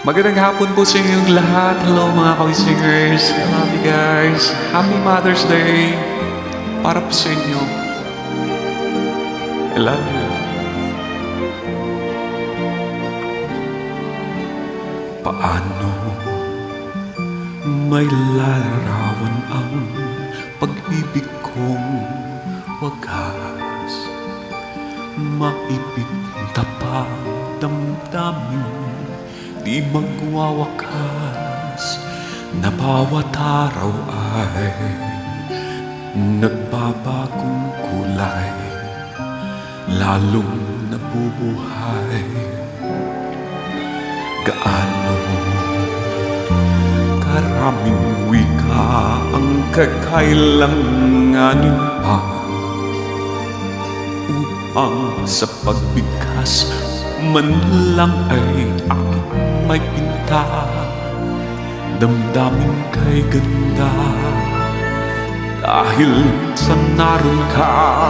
Magandang hapon po sa inyong lahat. Hello mga Koy-Singers. I love you guys. Happy Mother's Day. Para po sa inyo. I love you. Paano may larawan ang pag-ibig kong wagas? Maipinta pa damdamin di magwawakas, na bawat araw ay nagbabagong kulay, lalong nabubuhay. Gaano karaming wika ang kakailanganin pa upang sa pagbigkas man lang ay aking may pinta, damdamin kay ganda. Dahil sa naroon ka,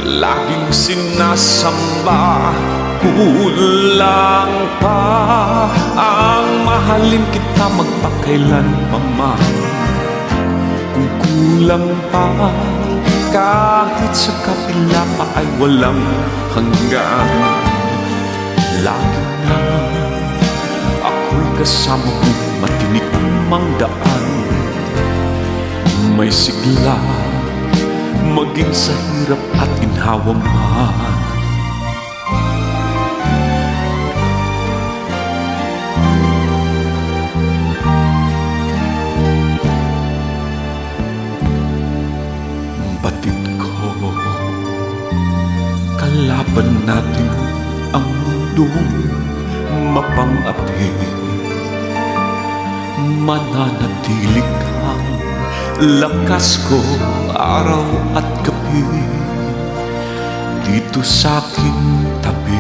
laging sinasamba, kulang pa ang mahalin kita magpakailan pa man. Kung kulang pa, kahit sa kapila pa ay walang hanggan. Lagi na ako'y kasama mo, matinik mang daan. May sigla, maging sa hirap at ginhawa man. Batid ko, kalaban natin ang mundong mapang-api. Mananatili kang lakas ko araw at gabi, dito sa aking tabi,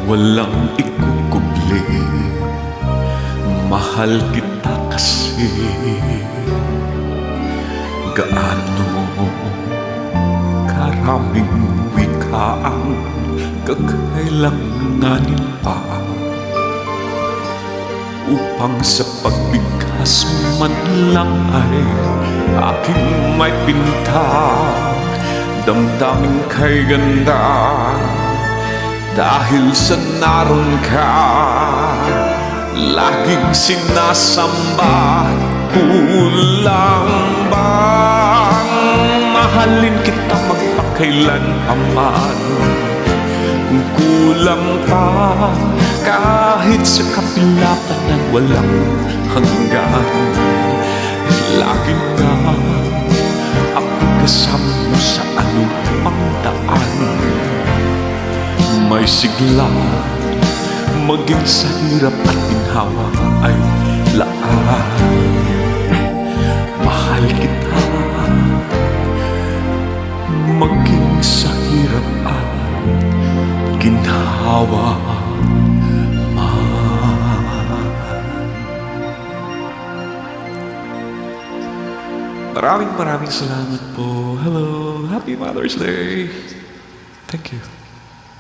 walang ikukubli. Mahal kita kasi gaano karaming wika ang kakailanganin pa upang sa pagbigkas man lang ay aking may pinta, damdamin kay ganda. Dahil sa naroon ka, laging sinasamba, kulang bang mahalin kita magpakailan pa man. Kung kulang pa, kahit sa kapila pa na walang hanggan. Lagi ka ako kasama mo sa anumang daan. May sigla, maging sa hirap at ginhawa ay laan. Mahal kita, maging sa hirap at ginhawa man. Maraming salamat po. Hello, Happy Mother's Day. Thank you.